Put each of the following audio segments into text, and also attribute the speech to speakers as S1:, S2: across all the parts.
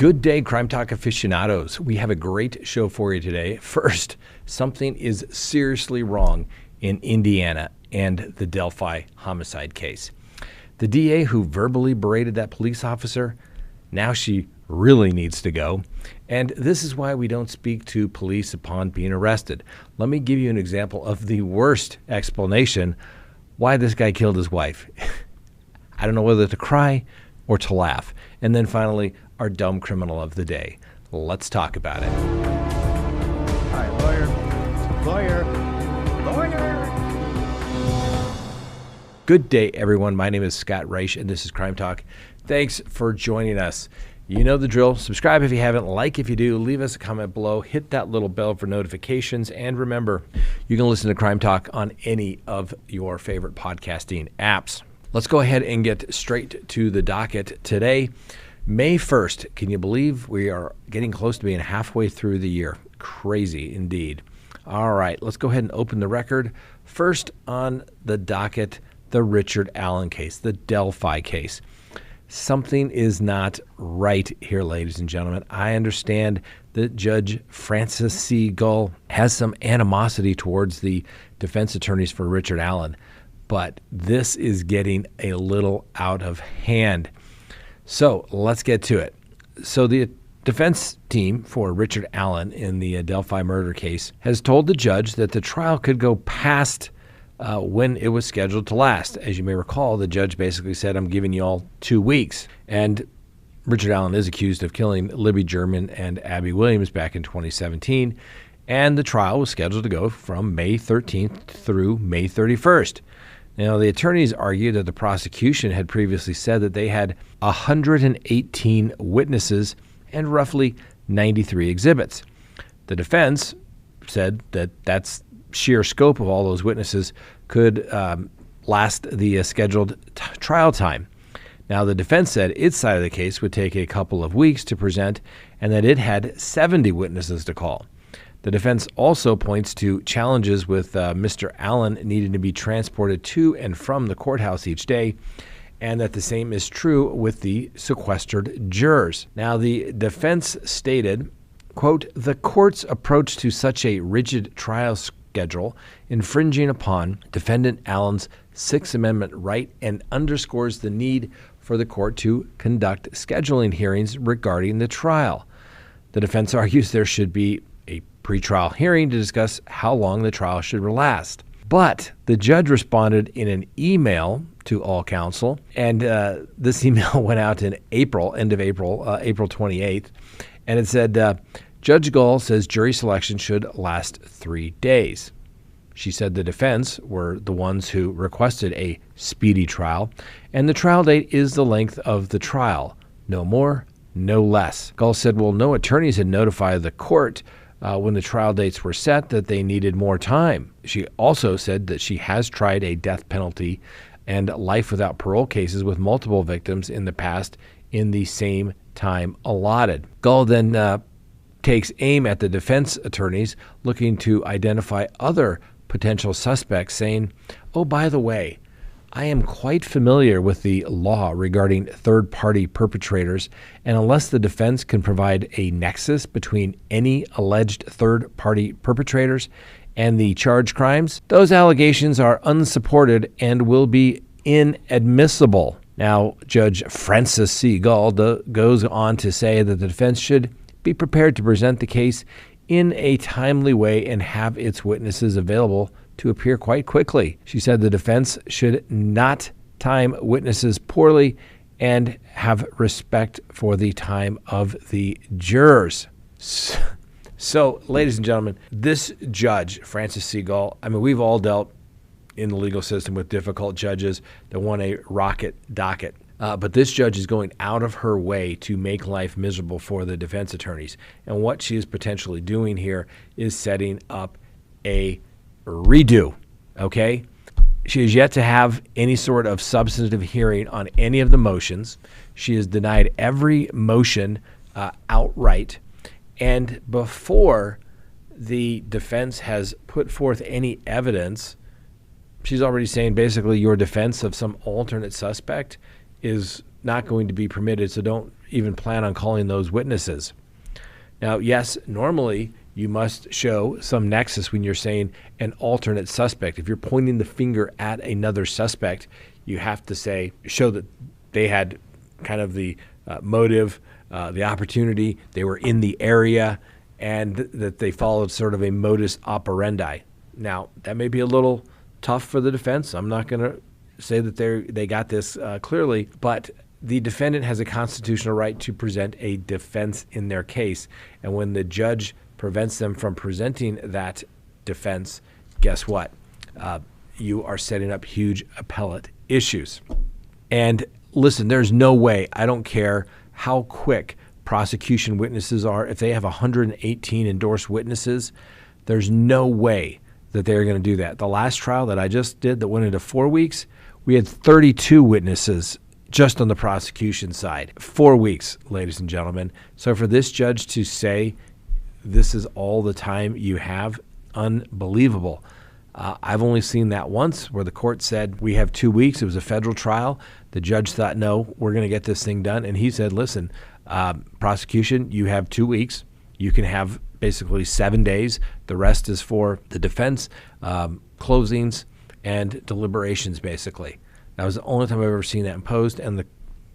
S1: Good day, Crime Talk aficionados. We have a great show for you today. First, something is seriously wrong in Indiana and the Delphi homicide case. The DA who verbally berated that police officer, now she really needs to go. And this is why we don't speak to police upon being arrested. Let me give you an example of the worst explanation why this guy killed his wife. I don't know whether to cry or to laugh. And then finally, our dumb criminal of the day. Let's talk about it.
S2: Hi, lawyer.
S1: Good day, everyone. My name is Scott Reich, and this is Crime Talk. Thanks for joining us. You know the drill. Subscribe if you haven't, like if you do, leave us a comment below, hit that little bell for notifications, and remember, you can listen to Crime Talk on any of your favorite podcasting apps. Let's go ahead and get straight to the docket today. May 1st, can you believe we are getting close to being halfway through the year? Crazy indeed. All right, let's go ahead and open the record. First on the docket, the Richard Allen case, the Delphi case. Something is not right here, ladies and gentlemen. I understand that Judge Francis C. Gull has some animosity towards the defense attorneys for Richard Allen, but this is getting a little out of hand. So let's get to it. So the defense team for Richard Allen in the Delphi murder case has told the judge that the trial could go past when it was scheduled to last. As you may recall, the judge basically said, I'm giving you all 2 weeks. And Richard Allen is accused of killing Libby German and Abby Williams back in 2017. And the trial was scheduled to go from May 13th through May 31st. Now, the attorneys argued that the prosecution had previously said that they had 118 witnesses and roughly 93 exhibits. The defense said that that's sheer scope of all those witnesses could last the scheduled trial time. Now, the defense said its side of the case would take a couple of weeks to present and that it had 70 witnesses to call. The defense also points to challenges with Mr. Allen needing to be transported to and from the courthouse each day, and that the same is true with the sequestered jurors. Now, the defense stated, quote, the court's approach to such a rigid trial schedule infringing upon defendant Allen's Sixth Amendment right and underscores the need for the court to conduct scheduling hearings regarding the trial. The defense argues there should be a pretrial hearing to discuss how long the trial should last. But the judge responded in an email to all counsel, and this email went out in April, end of April, April 28th, and it said, Judge Gull says jury selection should last 3 days. She said the defense were the ones who requested a speedy trial, and the trial date is the length of the trial, no more, no less. Gull said, well, no attorneys had notified the court when the trial dates were set that they needed more time. She also said that she has tried a death penalty and life without parole cases with multiple victims in the past in the same time allotted. Gull then takes aim at the defense attorneys looking to identify other potential suspects, saying, oh, by the way, I am quite familiar with the law regarding third-party perpetrators, and unless the defense can provide a nexus between any alleged third-party perpetrators and the charged crimes, those allegations are unsupported and will be inadmissible. Now, Judge Francis C. Gull goes on to say that the defense should be prepared to present the case in a timely way and have its witnesses available to appear quite quickly. She said the defense should not time witnesses poorly and have respect for the time of the jurors. So, ladies and gentlemen, this judge, Francis C. Gull, I mean, we've all dealt in the legal system with difficult judges that want a rocket docket. But this judge is going out of her way to make life miserable for the defense attorneys. And what she is potentially doing here is setting up a redo, okay? She has yet to have any sort of substantive hearing on any of the motions. She has denied every motion outright. And before the defense has put forth any evidence, she's already saying basically your defense of some alternate suspect is not going to be permitted. So don't even plan on calling those witnesses. Now, yes, normally you must show some nexus when you're saying an alternate suspect. If you're pointing the finger at another suspect, you have to show that they had kind of the motive, the opportunity, they were in the area, and that they followed sort of a modus operandi. Now, that may be a little tough for the defense. I'm not going to say that they got this clearly, but the defendant has a constitutional right to present a defense in their case. And when the judge prevents them from presenting that defense, guess what? You are setting up huge appellate issues. And listen, there's no way, I don't care how quick prosecution witnesses are, if they have 118 endorsed witnesses, there's no way that they're going to do that. The last trial that I just did that went into 4 weeks, we had 32 witnesses just on the prosecution side. 4 weeks, ladies and gentlemen. So for this judge to say this is all the time you have, unbelievable. I've only seen that once where the court said we have 2 weeks. It was a federal trial. The judge thought, no, we're going to get this thing done. And he said, listen, prosecution, you have 2 weeks. You can have basically 7 days. The rest is for the defense, closings, and deliberations, basically. That was the only time I've ever seen that imposed. And the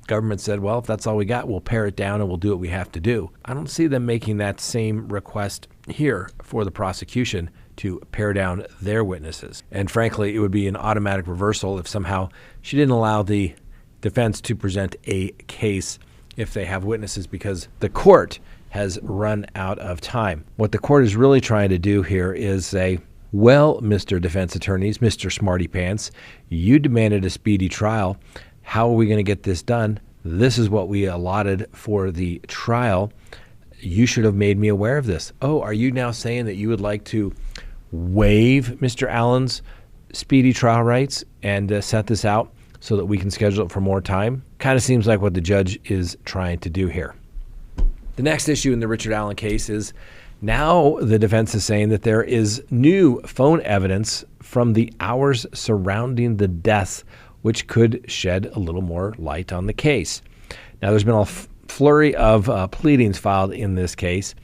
S1: government said, well, if that's all we got, we'll pare it down and we'll do what we have to do. I don't see them making that same request here for the prosecution to pare down their witnesses. And frankly, it would be an automatic reversal if somehow she didn't allow the defense to present a case if they have witnesses, because the court has run out of time. What the court is really trying to do here is say, well, Mr. Defense Attorneys, Mr. Smarty Pants, you demanded a speedy trial. How are we going to get this done? This is what we allotted for the trial. You should have made me aware of this. Oh, are you now saying that you would like to waive Mr. Allen's speedy trial rights and set this out so that we can schedule it for more time? Kind of seems like what the judge is trying to do here. The next issue in the Richard Allen case is now the defense is saying that there is new phone evidence from the hours surrounding the death, which could shed a little more light on the case. Now, there's been a flurry of pleadings filed in this case,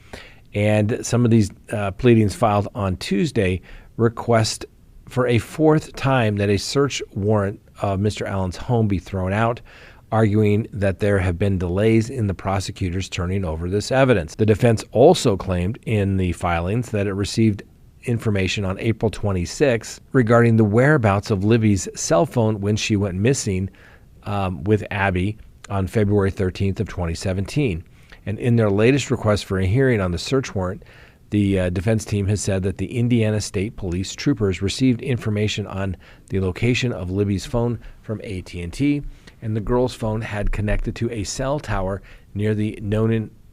S1: and some of these pleadings filed on Tuesday request for a fourth time that a search warrant of Mr. Allen's home be thrown out, arguing that there have been delays in the prosecutors turning over this evidence. The defense also claimed in the filings that it received information on April 26 regarding the whereabouts of Libby's cell phone when she went missing with Abby on February 13th of 2017. And in their latest request for a hearing on the search warrant, the defense team has said that the Indiana State Police troopers received information on the location of Libby's phone from AT&T, and the girl's phone had connected to a cell tower near the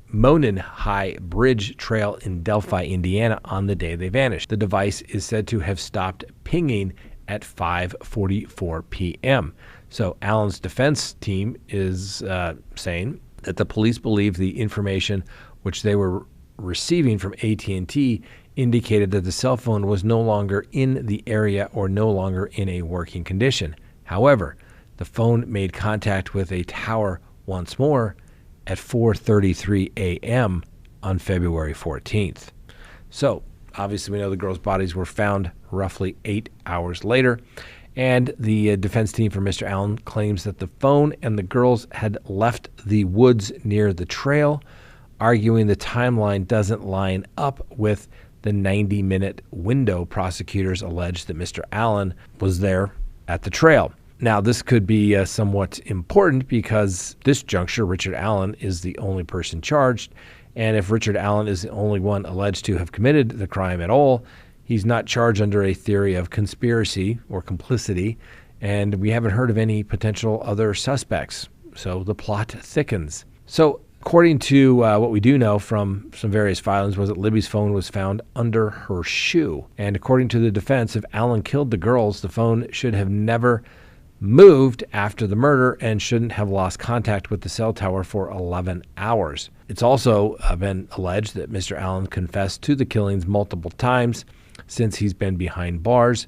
S1: Monon High Bridge Trail in Delphi, Indiana on the day they vanished. The device is said to have stopped pinging at 5:44 p.m. So Allen's defense team is saying that the police believe the information which they were receiving from AT&T indicated that the cell phone was no longer in the area or no longer in a working condition. However, the phone made contact with a tower once more at 4:33 a.m. on February 14th. So, obviously, we know the girls' bodies were found roughly 8 hours later, and the defense team for Mr. Allen claims that the phone and the girls had left the woods near the trail, arguing the timeline doesn't line up with the 90-minute window prosecutors allege that Mr. Allen was there at the trail. Now, this could be somewhat important because this juncture, Richard Allen is the only person charged. And if Richard Allen is the only one alleged to have committed the crime at all, he's not charged under a theory of conspiracy or complicity. And we haven't heard of any potential other suspects. So the plot thickens. So according to what we do know from some various filings was that Libby's phone was found under her shoe. And according to the defense, if Allen killed the girls, the phone should have never moved after the murder and shouldn't have lost contact with the cell tower for 11 hours. It's also been alleged that Mr. Allen confessed to the killings multiple times since he's been behind bars.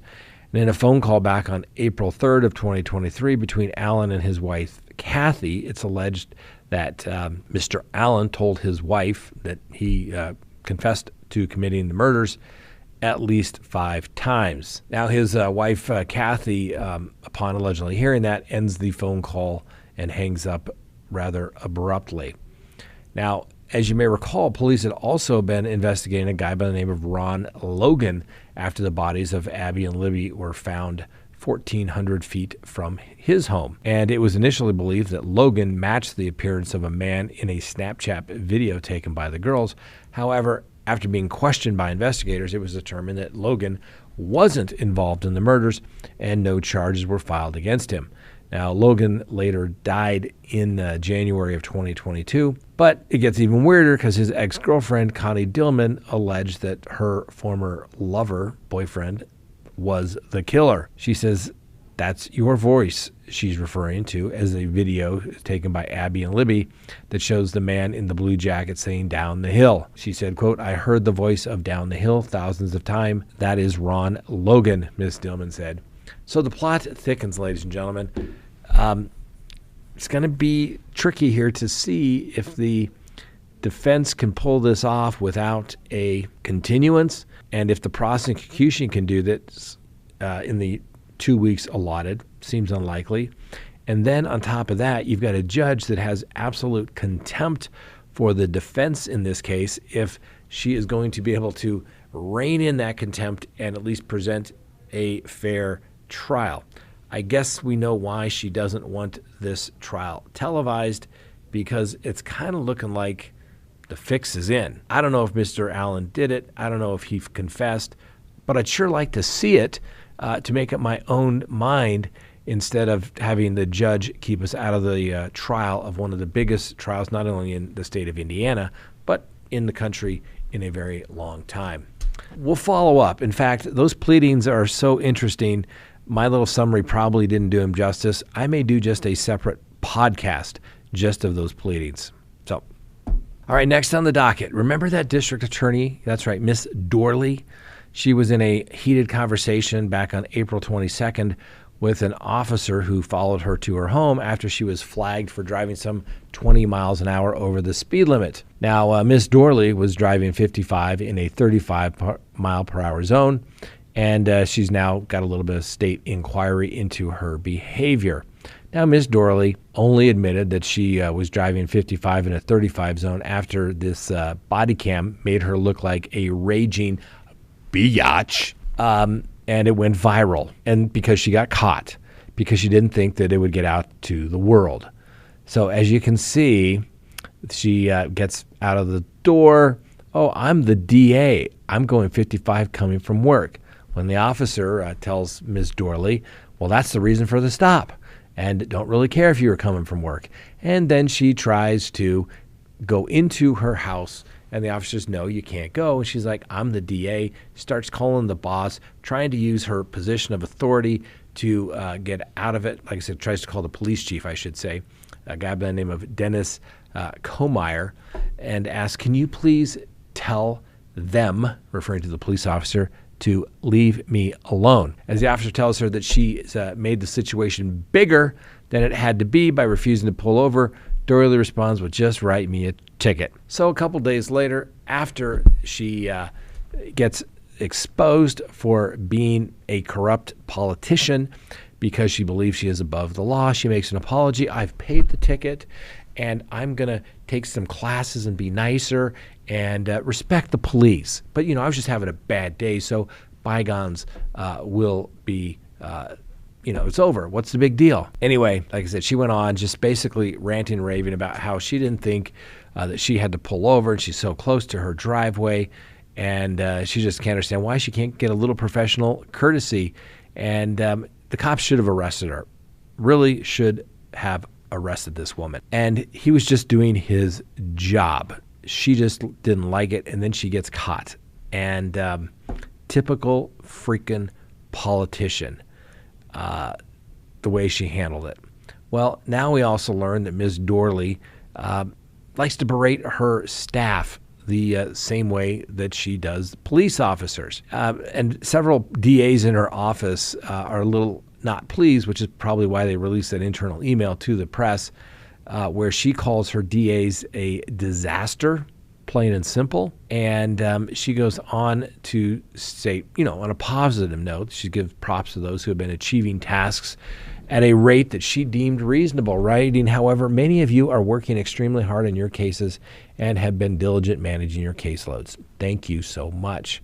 S1: And in a phone call back on April 3rd of 2023 between Allen and his wife, Kathy, it's alleged that Mr. Allen told his wife that he confessed to committing the murders at least 5 times. Now, his wife, Kathy, upon allegedly hearing that, ends the phone call and hangs up rather abruptly. Now, as you may recall, police had also been investigating a guy by the name of Ron Logan after the bodies of Abby and Libby were found 1,400 feet from his home. And it was initially believed that Logan matched the appearance of a man in a Snapchat video taken by the girls. However, after being questioned by investigators, it was determined that Logan wasn't involved in the murders and no charges were filed against him. Now, Logan later died in January of 2022, but it gets even weirder because his ex-girlfriend, Connie Dillman, alleged that her former lover, boyfriend, was the killer. She says, "That's your voice," she's referring to as a video taken by Abby and Libby that shows the man in the blue jacket saying "down the hill." She said, quote, "I heard the voice of down the hill thousands of times. That is Ron Logan," Miss Dillman said. So the plot thickens, ladies and gentlemen. It's going to be tricky here to see if the defense can pull this off without a continuance, and if the prosecution can do that in the 2 weeks allotted. Seems unlikely. And then on top of that, you've got a judge that has absolute contempt for the defense in this case if she is going to be able to rein in that contempt and at least present a fair trial. I guess we know why she doesn't want this trial televised, because it's kind of looking like the fix is in. I don't know if Mr. Allen did it. I don't know if he confessed, but I'd sure like to see it to make up my own mind instead of having the judge keep us out of the trial of one of the biggest trials, not only in the state of Indiana, but in the country in a very long time. We'll follow up. In fact, those pleadings are so interesting. My little summary probably didn't do him justice. I may do just a separate podcast just of those pleadings. So, all right, next on the docket. Remember that district attorney? That's right, Miss Dorley. She was in a heated conversation back on April 22nd with an officer who followed her to her home after she was flagged for driving some 20 miles an hour over the speed limit. Now, Miss Dorley was driving 55 in a 35 mile per hour zone, and she's now got a little bit of state inquiry into her behavior. Now, Miss Dorley only admitted that she was driving 55 in a 35 zone after this body cam made her look like a raging biatch, and it went viral. And because she got caught, because she didn't think that it would get out to the world. So as you can see, she gets out of the door. "Oh, I'm the DA. I'm going 55 coming from work." When the officer tells Ms. Dorley, "Well, that's the reason for the stop, and don't really care if you were coming from work." And then she tries to go into her house, and the officers, "No, you can't go." And she's like, "I'm the DA," starts calling the boss, trying to use her position of authority to get out of it. Like I said, tries to call the police chief, I should say, a guy by the name of Dennis Comeyer, and asks, "Can you please tell them," referring to the police officer, "to leave me alone?" As the officer tells her that she made the situation bigger than it had to be by refusing to pull over, Dorley responds with, "Just write me a ticket." So a couple days later, after she gets exposed for being a corrupt politician because she believes she is above the law, she makes an apology. "I've paid the ticket, and I'm going to take some classes and be nicer and respect the police. But, I was just having a bad day, so bygones will be, it's over. What's the big deal?" Anyway, like I said, she went on just basically ranting and raving about how she didn't think that she had to pull over, and she's so close to her driveway, and she just can't understand why she can't get a little professional courtesy. And the cops should have arrested her, really should have arrested this woman. And he was just doing his job. She just didn't like it, and then she gets caught. And typical freaking politician, the way she handled it. Well, now we also learned that Ms. Dorley likes to berate her staff the same way that she does police officers. And several DAs in her office are a little not pleased, which is probably why they released that internal email to the press where she calls her DAs a disaster, plain and simple. And she goes on to say, on a positive note, she gives props to those who have been achieving tasks at a rate that she deemed reasonable, writing, however, many of you are working extremely hard in your cases and have been diligent managing your caseloads. Thank you so much.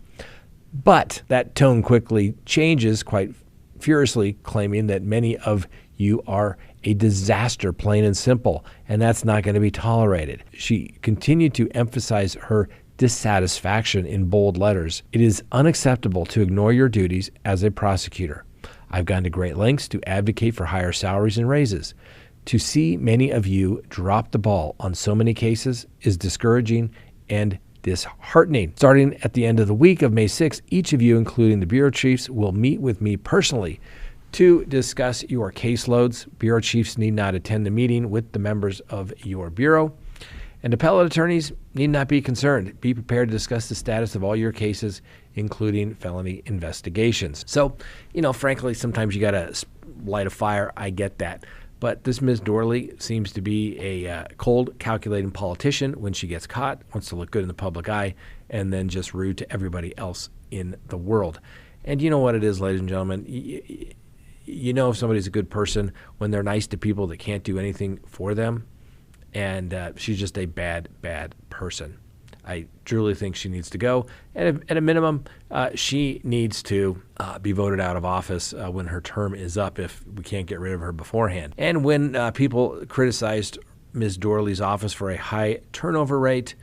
S1: But that tone quickly changes quite furiously, claiming that many of you are a disaster, plain and simple, and that's not going to be tolerated. She continued to emphasize her dissatisfaction in bold letters. It is unacceptable to ignore your duties as a prosecutor. I've gone to great lengths to advocate for higher salaries and raises. To see many of you drop the ball on so many cases is discouraging and disheartening. Starting at the end of the week of May 6th, each of you, including the bureau chiefs, will meet with me personally to discuss your caseloads. Bureau chiefs need not attend the meeting with the members of your bureau. And appellate attorneys need not be concerned. Be prepared to discuss the status of all your cases, including felony investigations. So, frankly, sometimes you got to light a fire. I get that. But this Ms. Dorley seems to be a cold, calculating politician when she gets caught, wants to look good in the public eye, and then just rude to everybody else in the world. And you know what it is, ladies and gentlemen? You know if somebody's a good person when they're nice to people that can't do anything for them. And she's just a bad, bad person. I truly think she needs to go. And at a minimum, she needs to be voted out of office when her term is up if we can't get rid of her beforehand. And when people criticized Ms. Dorley's office for a high turnover rate,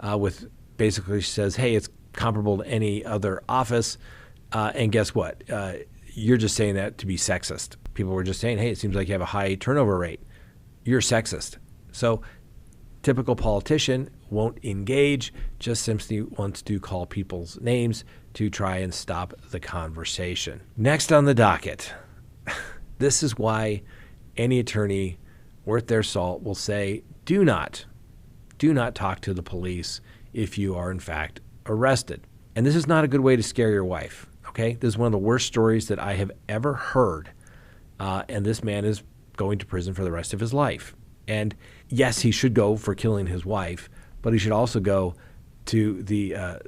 S1: with basically she says, hey, it's comparable to any other office. And guess what? You're just saying that to be sexist. People were just saying, hey, it seems like you have a high turnover rate. You're sexist. So typical politician won't engage, just simply wants to call people's names to try and stop the conversation. Next on the docket, this is why any attorney worth their salt will say, do not talk to the police if you are in fact arrested. And this is not a good way to scare your wife, okay? This is one of the worst stories that I have ever heard. And this man is going to prison for the rest of his life. And yes, he should go for killing his wife, but he should also go to the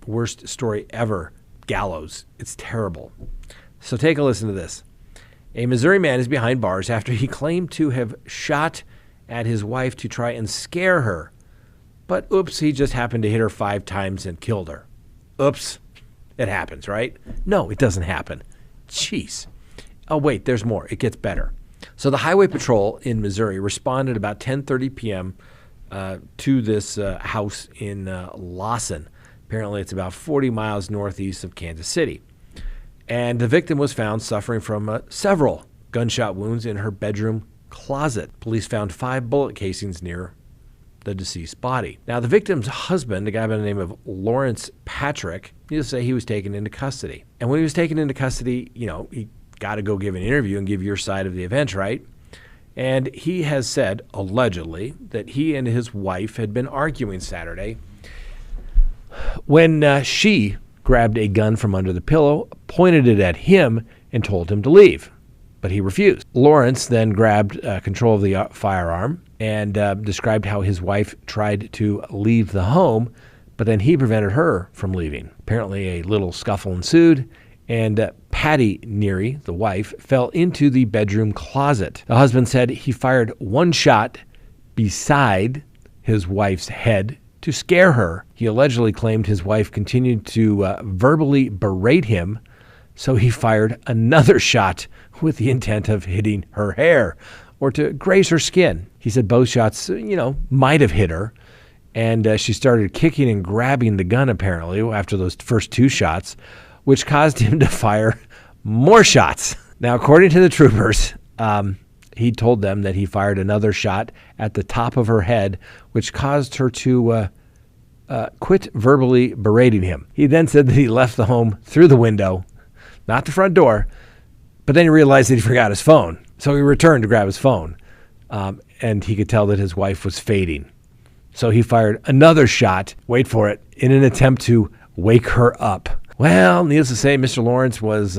S1: worst story ever, gallows. It's terrible. So take a listen to this. A Missouri man is behind bars after he claimed to have shot at his wife to try and scare her. But oops, he just happened to hit her 5 times and killed her. Oops. It happens, right? No, it doesn't happen. Jeez. Oh, wait, there's more. It gets better. So the Highway Patrol in Missouri responded about 10:30 p.m. To this house in Lawson. Apparently, it's about 40 miles northeast of Kansas City. And the victim was found suffering from several gunshot wounds in her bedroom closet. Police found 5 bullet casings near the deceased body. Now, the victim's husband, a guy by the name of Lawrence Patrick, needless to say, he was taken into custody. And when he was taken into custody, he got to go give an interview and give your side of the event, right? And he has said, allegedly, that he and his wife had been arguing Saturday when she grabbed a gun from under the pillow, pointed it at him, and told him to leave. But he refused. Lawrence then grabbed control of the firearm and described how his wife tried to leave the home, but then he prevented her from leaving. Apparently, a little scuffle ensued, and Patty Neary, the wife, fell into the bedroom closet. The husband said he fired 1 shot beside his wife's head to scare her. He allegedly claimed his wife continued to verbally berate him, so he fired another shot with the intent of hitting her hair or to graze her skin. He said both shots, might have hit her, and she started kicking and grabbing the gun apparently after those first 2 shots, which caused him to fire more shots. Now, according to the troopers, he told them that he fired another shot at the top of her head, which caused her to quit verbally berating him. He then said that he left the home through the window, not the front door, but then he realized that he forgot his phone. So he returned to grab his phone, and he could tell that his wife was fading. So he fired another shot, wait for it, in an attempt to wake her up. Well, needless to say, Mr. Lawrence was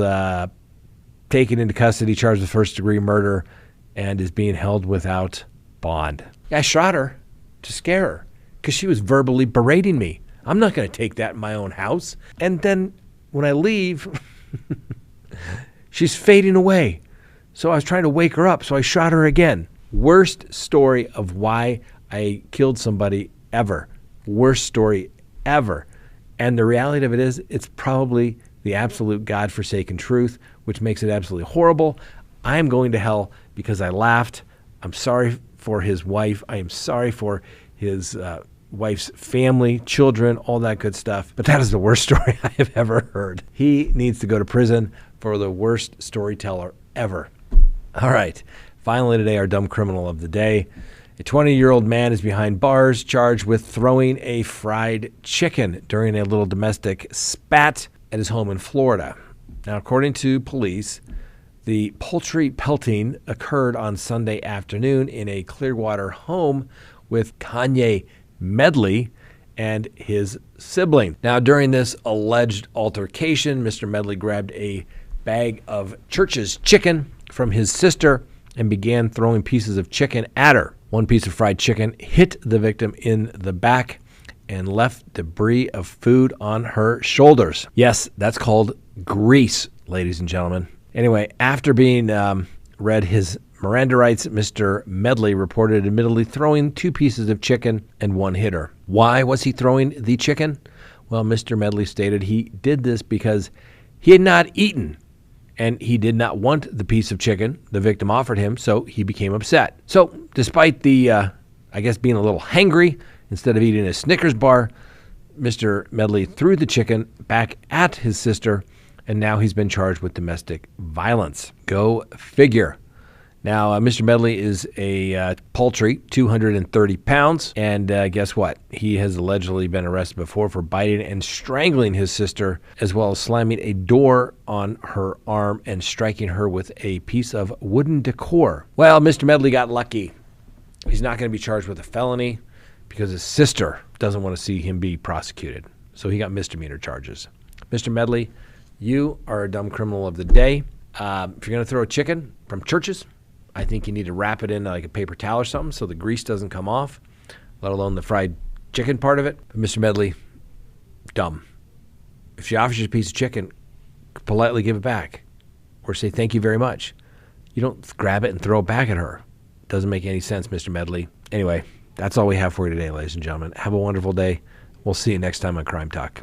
S1: taken into custody, charged with first-degree murder, and is being held without bond. I shot her to scare her because she was verbally berating me. I'm not going to take that in my own house. And then when I leave, she's fading away. So I was trying to wake her up, so I shot her again. Worst story of why I killed somebody ever. Worst story ever. And the reality of it is, it's probably the absolute godforsaken truth, which makes it absolutely horrible. I am going to hell because I laughed. I'm sorry for his wife. I am sorry for his wife's family, children, all that good stuff. But that is the worst story I have ever heard. He needs to go to prison for the worst storyteller ever. All right. Finally today, our dumb criminal of the day. A 20-year-old man is behind bars charged with throwing a fried chicken during a little domestic spat at his home in Florida. Now, according to police, the poultry pelting occurred on Sunday afternoon in a Clearwater home with Kanye Medley and his sibling. Now, during this alleged altercation, Mr. Medley grabbed a bag of Church's chicken from his sister and began throwing pieces of chicken at her. One piece of fried chicken hit the victim in the back and left debris of food on her shoulders. Yes, that's called grease, ladies and gentlemen. Anyway, after being read his Miranda rights, Mr. Medley reported admittedly throwing 2 pieces of chicken and 1 hit her. Why was he throwing the chicken? Well, Mr. Medley stated he did this because he had not eaten and he did not want the piece of chicken the victim offered him, so he became upset. So despite the, being a little hangry, instead of eating a Snickers bar, Mr. Medley threw the chicken back at his sister, and now he's been charged with domestic violence. Go figure. Now, Mr. Medley is a poultry, 230 pounds, and guess what? He has allegedly been arrested before for biting and strangling his sister, as well as slamming a door on her arm and striking her with a piece of wooden decor. Well, Mr. Medley got lucky. He's not going to be charged with a felony because his sister doesn't want to see him be prosecuted. So he got misdemeanor charges. Mr. Medley, you are a dumb criminal of the day. If you're going to throw a chicken from Church's, I think you need to wrap it in like a paper towel or something so the grease doesn't come off, let alone the fried chicken part of it. But Mr. Medley, dumb. If she offers you a piece of chicken, politely give it back or say thank you very much. You don't grab it and throw it back at her. Doesn't make any sense, Mr. Medley. Anyway, that's all we have for you today, ladies and gentlemen. Have a wonderful day. We'll see you next time on Crime Talk.